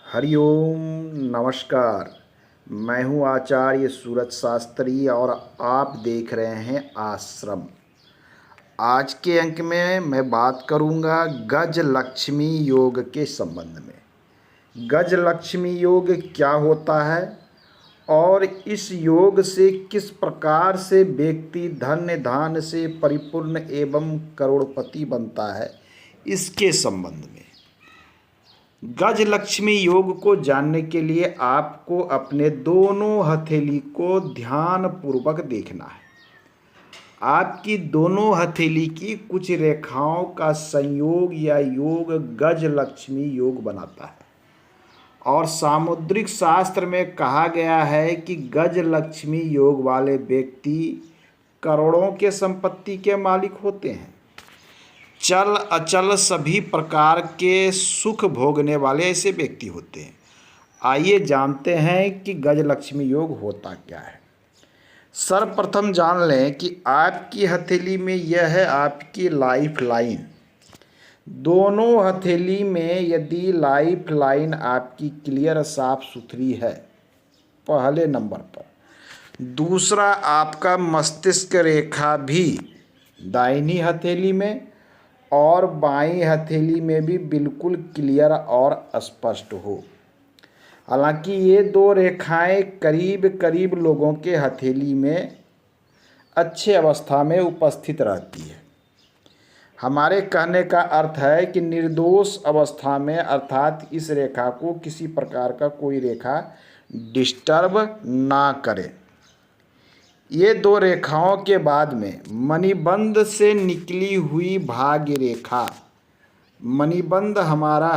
हरिओम। नमस्कार। मैं हूं आचार्य सूरज शास्त्री और आप देख रहे हैं आश्रम। आज के अंक में मैं बात करूंगा गज लक्ष्मी योग के संबंध में। गज लक्ष्मी योग क्या होता है और इस योग से किस प्रकार से व्यक्ति धन्य धान्य से परिपूर्ण एवं करोड़पति बनता है, इसके संबंध में। गज लक्ष्मी योग को जानने के लिए आपको अपने दोनों हथेली को ध्यान पूर्वक देखना है। आपकी दोनों हथेली की कुछ रेखाओं का संयोग या योग गज लक्ष्मी योग बनाता है और सामुद्रिक शास्त्र में कहा गया है कि गज लक्ष्मी योग वाले व्यक्ति करोड़ों के संपत्ति के मालिक होते हैं। चल अचल सभी प्रकार के सुख भोगने वाले ऐसे व्यक्ति होते हैं। आइए जानते हैं कि गज लक्ष्मी योग होता क्या है। सर्वप्रथम जान लें कि आपकी हथेली में यह है आपकी लाइफ लाइन। दोनों हथेली में यदि लाइफ लाइन आपकी क्लियर साफ सुथरी है, पहले नंबर पर। दूसरा, आपका मस्तिष्क रेखा भी दाहिनी हथेली में और बाईं हथेली में भी बिल्कुल क्लियर और स्पष्ट हो। हालांकि ये दो रेखाएं करीब करीब लोगों के हथेली में अच्छे अवस्था में उपस्थित रहती है। हमारे कहने का अर्थ है कि निर्दोष अवस्था में, अर्थात इस रेखा को किसी प्रकार का कोई रेखा डिस्टर्ब ना करे। ये दो रेखाओं के बाद में मणिबंध से निकली हुई भाग्य रेखा, मणिबंध हमारी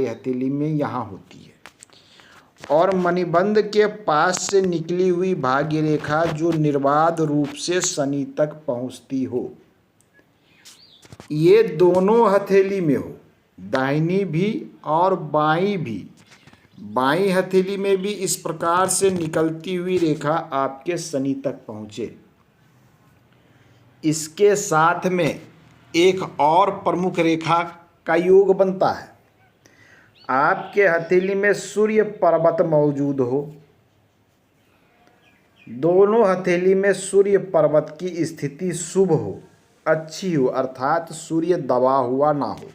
हथेली में यहाँ होती है और मणिबंध के पास से निकली हुई भाग्य रेखा जो निर्बाध रूप से शनि तक पहुँचती हो, ये दोनों हथेली में हो, दाहिनी भी और बाईं भी। बाईं हथेली में भी इस प्रकार से निकलती हुई रेखा आपके शनि तक पहुँचे। इसके साथ में एक और प्रमुख रेखा का योग बनता है। आपके हथेली में सूर्य पर्वत मौजूद हो, दोनों हथेली में सूर्य पर्वत की स्थिति शुभ हो, अच्छी हो, अर्थात सूर्य दबा हुआ ना हो,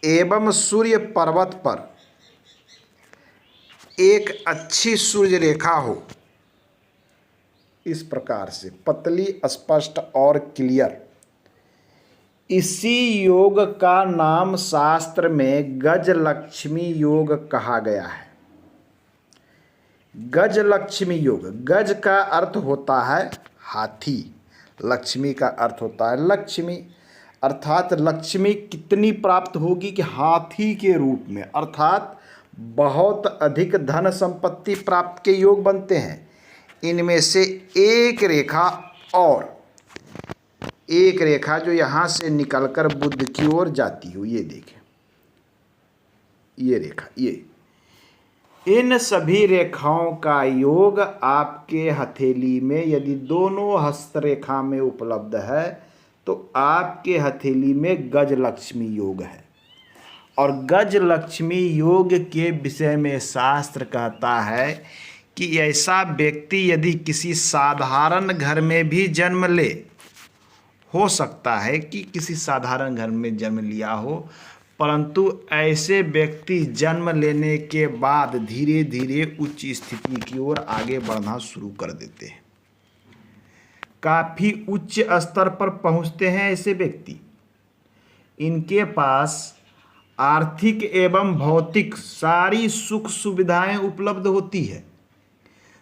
एवं सूर्य पर्वत पर एक अच्छी सूर्य रेखा हो, इस प्रकार से पतली, स्पष्ट और क्लियर। इसी योग का नाम शास्त्र में गज लक्ष्मी योग कहा गया है। गज लक्ष्मी योग, गज का अर्थ होता है हाथी, लक्ष्मी का अर्थ होता है लक्ष्मी, अर्थात लक्ष्मी कितनी प्राप्त होगी कि हाथी के रूप में, अर्थात बहुत अधिक धन संपत्ति प्राप्त के योग बनते हैं। इनमें से एक रेखा जो यहाँ से निकलकर बुध की ओर जाती हो, ये देखें, ये रेखा, ये इन सभी रेखाओं का योग आपके हथेली में यदि दोनों हस्तरेखा में उपलब्ध है तो आपके हथेली में गज लक्ष्मी योग है। और गज लक्ष्मी योग के विषय में शास्त्र कहता है कि ऐसा व्यक्ति यदि किसी साधारण घर में भी जन्म ले, हो सकता है कि किसी साधारण घर में जन्म लिया हो, परंतु ऐसे व्यक्ति जन्म लेने के बाद धीरे धीरे उच्च स्थिति की ओर आगे बढ़ना शुरू कर देते हैं, काफ़ी उच्च स्तर पर पहुंचते हैं ऐसे व्यक्ति। इनके पास आर्थिक एवं भौतिक सारी सुख सुविधाएं उपलब्ध होती है।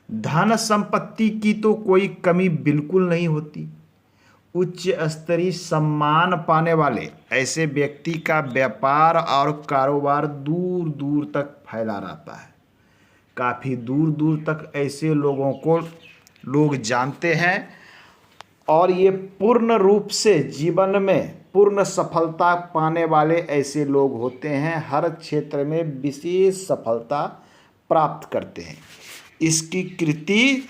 धन संपत्ति की तो कोई कमी बिल्कुल नहीं होती। उच्च स्तरीय सम्मान पाने वाले ऐसे व्यक्ति का व्यापार और कारोबार दूर दूर तक फैला रहता है। काफ़ी दूर दूर तक ऐसे लोगों को लोग जानते हैं और ये पूर्ण रूप से जीवन में पूर्ण सफलता पाने वाले ऐसे लोग होते हैं। हर क्षेत्र में विशेष सफलता प्राप्त करते हैं। इसकी कृति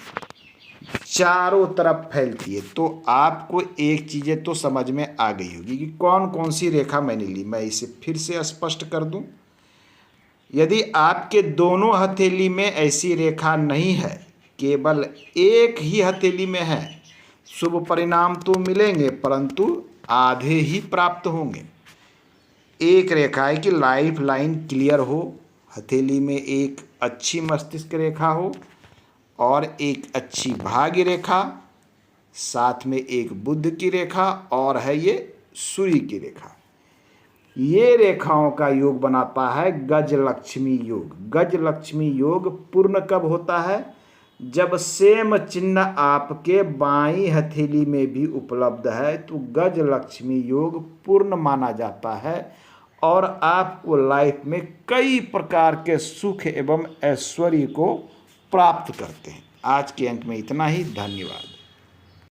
चारों तरफ फैलती है। तो आपको एक चीज़ें तो समझ में आ गई होगी कि कौन कौन सी रेखा मैंने ली। मैं इसे फिर से स्पष्ट कर दूं यदि आपके दोनों हथेली में ऐसी रेखा नहीं है, केवल एक ही हथेली में है, शुभ परिणाम तो मिलेंगे परंतु आधे ही प्राप्त होंगे। एक रेखा है कि लाइफ लाइन क्लियर हो, हथेली में एक अच्छी मस्तिष्क रेखा हो और एक अच्छी भाग्य रेखा, साथ में एक बुध की रेखा और है ये सूर्य की रेखा। ये रेखाओं का योग बनाता है गज लक्ष्मी योग। गज लक्ष्मी योग पूर्ण कब होता है? जब सेम चिन्ह आपके बाईं हथेली में भी उपलब्ध है तो गज लक्ष्मी योग पूर्ण माना जाता है और आपको लाइफ में कई प्रकार के सुख एवं ऐश्वर्य को प्राप्त करते हैं। आज के अंक में इतना ही। धन्यवाद।